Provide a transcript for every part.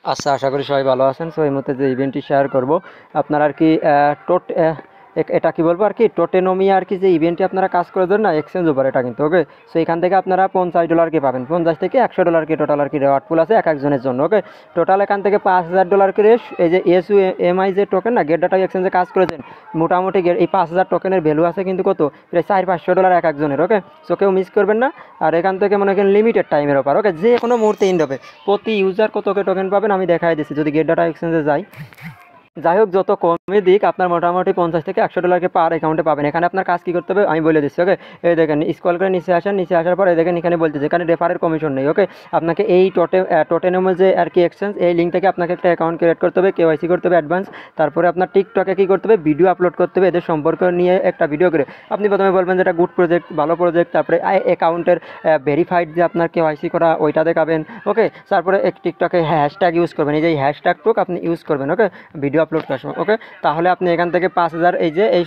আচ্ছা, আশা করি সবাই ভালো আছেন। সো এই মুহূর্তে যে ইভেন্টটি শেয়ার করব আপনার আর কি টোট এটা কি বলবো আর কি টোটেনোমিয়া আর কি যে ইভেন্টে আপনারা কাজ করে দেন না এক্সচেঞ্জ ওভার এটা কিন্তু ওকে। সো এখান থেকে আপনারা $50 কি পাবেন, 50 থেকে $100 কি টোটাল আর কি রেওয়ার্ড পুল আছে এক একজনের জন্য ওকে। টোটাল এখান থেকে $5000 করে এই যে এসইউএমআই যে টোকেন না গেট ডাটা এক্সচেঞ্জে কাজ করেছেন মোটামুটি এই 5000 টোকেনের ভ্যালু আছে কিন্তু কত প্রায় $400-500 এক একজনের ওকে। সো কেউ মিস করবেন না। আর এখান থেকে মনে করেন লিমিটেড টাইমের ওপর ওকে, যে কোনো মুহূর্তে এন্ড হবে। প্রতি ইউজার কত টোকেন পাবেন আমি দেখাই দিচ্ছি যদি গেট ডাটা এক্সচেঞ্জে যাই। যাই হোক, যত কমই দিক আপনার মোটামুটি 50 থেকে $100 পার অ্যাকাউন্টে পাবেন। এখানে আপনার কাজ কী করতে হবে আমি বলে দিচ্ছি ওকে। এই দেখেন স্ক্রল করে নিচে আসেন, নিচে আসার পর এই দেখেন এখানে বলতেছে এখানে রেফারের কমিশন নেই ওকে। আপনাকে এই টোটেনমের যে আর কি এক্সচেঞ্জ এই লিঙ্ক থেকে আপনাকে একটা অ্যাকাউন্ট ক্রিয়েট করতে হবে, কেওয়াইসি করতে হবে অ্যাডভান্স। তারপরে আপনার টিকটকে কী করতে হবে, ভিডিও আপলোড করতে হবে এদের সম্পর্ক নিয়ে একটা ভিডিও করে। আপনি প্রথমে বলবেন যে এটা গুড প্রজেক্ট, ভালো প্রজেক্ট। তারপরে অ্যাকাউন্টের ভেরিফাইড যে আপনার কেওয়াইসি করা ওইটা দেখাবেন ওকে। তারপরে টিকটকে হ্যাশট্যাগ ইউজ করবেন, এই যে হ্যাশট্যাগটুক আপনি ইউজ করবেন ওকে ভিডিও আপলোড করার সময় ওকে। তাহলে আপনি এখান থেকে 5000 এই যে এই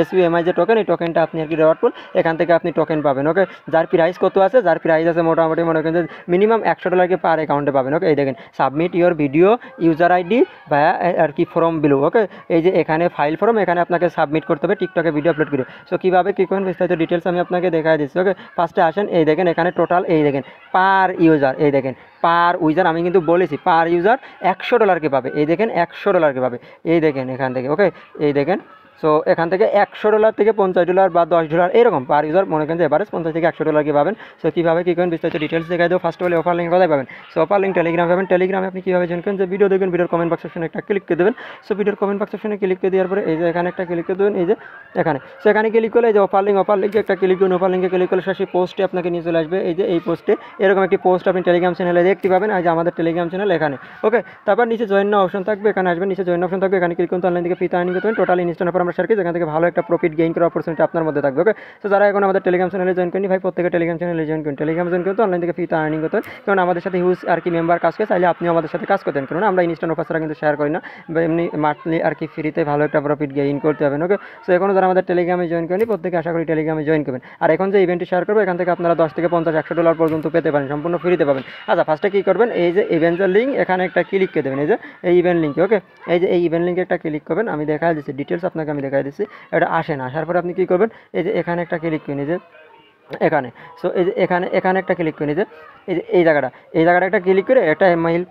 এসইউএমআই যে টোকেন এই টোকেনটা আপনি আর কি রেওয়ার্ড পুল এখান থেকে আপনি টোকেন পাবেন ওকে। যার প্রাইস কত আছে, যার প্রাইস আছে মোটামুটি মনে করেন যে মিনিমাম $100 কি পার অ্যাকাউন্টে পাবেন ওকে। এই দেখেন submit your video user ID বা আর কি ফর্ম বিলো ওকে। এই যে এখানে ফাইল ফর্ম, এখানে আপনাকে সাবমিট করতে হবে টিকটকে ভিডিও আপলোড করে। সো কীভাবে কী করবেন বিস্তারিত ডিটেলস আমি আপনাকে দেখাই দিচ্ছি ওকে। ফার্স্টে আসেন, এই দেখেন এখানে টোটাল এই দেখেন পার ইউজার, এই দেখেন পার ইউজার আমি কিন্তু বলেছি পার ইউজার $100 কি পাবে, এই দেখেন $100 কি পাবে এই দেখেন এখান থেকে ওকে। এই দেখেন সো এখান থেকে $100 থেকে $50 বা $10 এরকম পার ইউজার মনে করেন যে এভারেজ 50 থেকে $100 কি পাবেন। সো কীভাবে কী করেন বিস্তারিত ডিটেলস দেখাই দেবো। First of all offer link কোথায় পাবেন, সো অফার লিঙ্ক টেলিগ্রাম পাবেন। টেলিগ্রামে আপনি কীভাবে জয়েন করেন, যে ভিডিও দেখবেন ভিডিওর কমেন্ট বক্স অপশনে একটা ক্লিক করে দেবেন। সো ভিডিওর কমেন্ট বক্স অপশনে ক্লিক করে দেওয়ার পরে এই যে এখানে একটা ক্লিক করে দেবেন, এই যে এখানে সো এখানে ক্লিক করলে এই যে অফার লিঙ্কে একটা ক্লিক করুন। অফার লিঙ্কে ক্লিক করলে সেই পোস্টে আপনাকে নিয়ে চলে আসবে। এই যে এই পোস্টে এরকম একটি পোস্ট আপনি টেলিগ্রাম চ্যানেলে দেখতে পাবেন, এই যে আমাদের টেলিগ্রাম চ্যানেল এখানে ওকে। তারপর নিচে জয়েন নাও অপশন থাকবে, এখানে আসবেন, নিচে জয়েন অপশন থাকবে, এখানে ক্লিক করুন। অনলাইন থেকে ফ্রিতে আর্নিং করতে পারেন। টোটাল ইনস্ট্যান্ট অফার আমরা শেয়ার করি, যেখান থেকে ভালো একটা প্রফিট গেইন করার অপরচুনিটি আপনার মধ্যে থাকবে ওকে। সো যারা এখন আমাদের টেলিগ্রাম চ্যানেলে জয়েন করেনি ভাই প্রত্যেকে টেলিগ্রাম চ্যানেলে জয়েন করুন। টেলিগ্রাম জয়েন করতে অনলাইন থেকে ফ্রিতে আর্নিং করতে পারেন, কারণ আমাদের সাথে হিউজ আর কি মেম্বার কাজ করে, চাইলে আপনিও আমাদের সাথে কাজ করতেন, কারণ আমরা ইনস্ট্যান্ট অফার ছাড়া কিন্তু শেয়ার করি না, বা এমনি মান্থলি আর কি ফ্রিতে ভালো একটা প্রফিট গেইন করতে পারবেন ওকে। সো এখনও যারা আমাদের টেলিগ্রামে জয়েন করেনি প্রত্যেকে আশা করি টেলিগ্রামে জয়েন করবেন। আর এখন যে ইভেন্টটি শেয়ার করবো এখান থেকে আপনারা 10 থেকে 50 $100 পর্যন্ত পেতে পারেন, সম্পূর্ণ ফ্রিতে পাবেন। আচ্ছা ফার্স্টে কী করবেন, এই যে ইভেন্টের লিঙ্ক এখানে একটা ক্লিক করে দেবেন, এই যে এই ইভেন্ট লিঙ্কে ওকে। এই যে এই ইভেন্ট লিঙ্কে একটা ক্লিক করবেন, আমি দেখাই দিচ্ছি ডিটেলস আপনাকে আমি দেখাই দিচ্ছি। এটা আসেন, আসার পরে আপনি কী করবেন, এই যে এখানে একটা ক্লিক করে নিয়ে যে এখানে সো এই যে এখানে একটা ক্লিক করে নিয়ে যে এই জায়গাটা একটা ক্লিক করে একটা মেইল।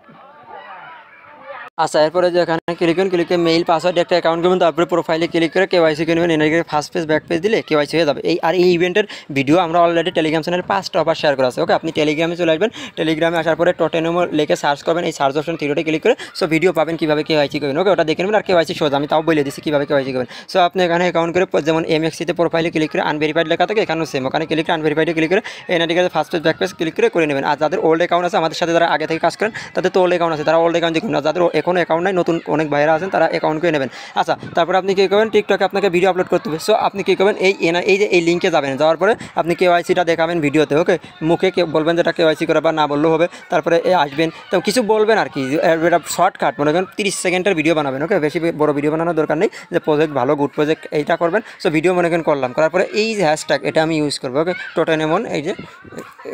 আচ্ছা এরপরে যে এখানে ক্লিক করুন, ক্লিক করে মেইল পাসওয়ার্ড একটা অ্যাকাউন্ট করবেন, তারপরে প্রোফাইলে ক্লিক করে কেওয়াইসি করে নেবেন। এনাকে ফার্স্ট পেজ ব্যাক পেজ দিলে কেওয়াইসি হয়ে যাবে। এই ইভেন্টের ভিডিও আমরা অলরেডি টেলিগ্রাম চ্যানেল 5টা অফার শেয়ার করা আছে ওকে। আপনি টেলিগ্রামে চলে আসবেন, টেলিগ্রামে আসার পরে টোটেনমো লিখে সার্চ করবেন, এই সার্চ অপশন থ্রিডে ক্লিক করে সো ভিডিও পাবেন কীভাবে কেওয়াইসি করবেন ওকে। ওটা দেখে নেবেন। আর কেওয়াইসি সোজা আমি তাও বলে দিচ্ছি কীভাবে কেওয়াইসি করবেন। সো আপনি এখানে অ্যাকাউন্ট করে যেমন এমএক্সিতে প্রোফাইলে ক্লিক করে আনভেরিফাইড লেখা থাকে, এখানেও সেম ওখানে ক্লিক করে আনভেরিফাইডে ক্লিক করে এনআইডিকে first page back page click করে নেবেন। আর যাদের ওল্ড অ্যাকাউন্ট আছে আমাদের সাথে যারা আগে থেকে কাজ করেন তাদের তো ওল্ড অ্যাকাউন্ট আছে, তারা ওল্ড অ্যাকাউন্ট দেখুন। না যাদের এখনও অ্যাকাউন্ট নাই, নতুন অনেক ভাইরা আছেন তারা অ্যাকাউন্ট করে নেবেন। আচ্ছা তারপরে আপনি কী করবেন, টিকটকে আপনাকে ভিডিও আপলোড করতে হবে। সো আপনি কী করবেন, এই যে এই লিঙ্কে যাবেন, যাওয়ার পরে আপনি কেওয়াইসিটা দেখাবেন ভিডিওতে ওকে। মুখে বলবেন যেটা কেওয়াইসি করে বা না বললেও হবে। তারপরে আসবেন তো কিছু বলবেন আর কি, এটা শর্টকাট মনে করেন 30 সেকেন্ডের ভিডিও বানাবেন ওকে। বেশি বড় ভিডিও বানানোর দরকার নেই, যে প্রজেক্ট ভালো গুড প্রজেক্ট এইটা করবেন। সো ভিডিও মনে করেন করলাম, করার পরে এই যে হ্যাশট্যাগ এটা আমি ইউজ করবো ওকে। টোটেনমন এই যে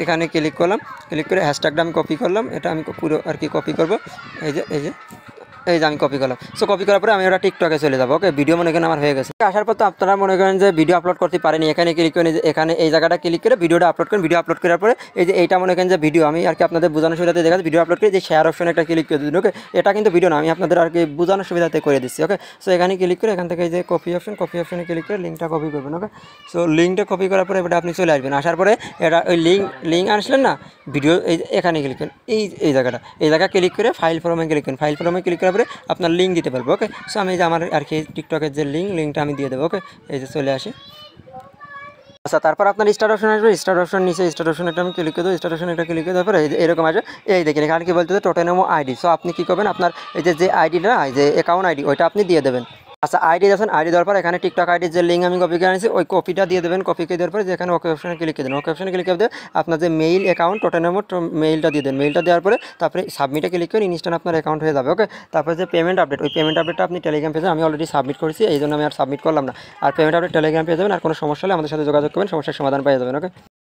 এখানে ক্লিক করলাম, ক্লিক করে হ্যাশট্যাগটা আমি কপি করলাম, এটা আমি পুরো আর কি কপি করবো। এই যে আমি কপি করলাম। সো কপি করার পরে আমি ওটা টিকটকে চলে যাবো ওকে। ভিডিও মনে করেন আমার হয়ে গেছে। আসার পর তো আপনারা মনে করেন যে ভিডিও আপলোড করতে পারেনি, এখানে ক্লিক করে এখানে এই জায়গাটা ক্লিক করে ভিডিওটা আপলোড করেন। ভিডিও আপলোড করার পরে এই যে এইটা মনে করেন যে ভিডিও, আমি আর কি আপনাদের বোঝানোর সুবিধাতে দেখাচ্ছি। ভিডিও আপলোড করে যে শেয়ার অপশনে একটা ক্লিক করে দিন ওকে। এটা কিন্তু ভিডিও না, আমি আপনাদের আর কি বোঝানোর সুবিধাতে করে দিচ্ছি ওকে। সো এখানে ক্লিক করে এখান থেকে এই যে কপি অপশনে ক্লিক করে লিঙ্কটা কপি করবেন ওকে। সো লিঙ্কটা কপি করার পরে এটা আপনি চলে আসবেন। আসার পরে এটা ওই লিঙ্ক আসলেন না ভিডিও, এই এখানে ক্লিক করেন, এই জায়গা ক্লিক করে ফাইল ফর্মে ক্লিক করেন। ফাইল ফর্মে ক্লিক করার পরে আপনার লিঙ্ক দিতে পারবো ওকে। সো আমি যে আমার আর কি টিকটকের যে লিঙ্কটা আমি দিয়ে দেবো ওকে। এই যে চলে আসি। আচ্ছা তারপর আপনার স্টার্ট অপশন আসবে, স্টার্ট অপশন নিচে স্টার্ট অপশন একটা আমি ক্লিক করে দেবো। স্টার্ট অপশন একটা ক্লিক করে দেওয়ার পরে এরকম আসবে। এই দেখেন এখানে কি বলতে টোটেনমো আইডি। সো আপনি কী করবেন, আপনার এই যে আইডিটা এই যে অ্যাকাউন্ট আইডি ওইটা আপনি দিয়ে দেবেন। আচ্ছা আইডি দেন, আইডি দেওয়ার পর এখানে টিকটক আইডির যে লিঙ্ক আমি কপি করে আনিছি ওই কপিটা দিয়ে দেবেন। কপি করে দেওয়ার পরে যেখানে ওকে অপশনে ক্লিক করে দেন। ওকে অপশনে ক্লিক করে দিয়ে আপনার যে মেইল অ্যাকাউন্ট টোটেনমো মেইলটা দিয়ে দেন। মেইলটা দেওয়ার পরে তারপরে সাবমিটে ক্লিক করে ইনস্ট্যান্ট আপনার অ্যাকাউন্ট হয়ে যাবে ওকে। তারপরে যে পেমেন্ট আপডেট, ওই পেমেন্ট আপডেটটা আপনি টেলিগ্রাম পেজে আমি অলরেডি সাবমিট করেছি, এই জন্য আমি আর সাবমিট করলাম না। আর পেমেন্ট আপডেট টেলিগ্রাম পেয়ে যাবেন। আর কোনো সমস্যা হলে আমাদের সাথে যোগাযোগ করবেন, সমস্যার সমাধান পেয়ে যাবেন ওকে।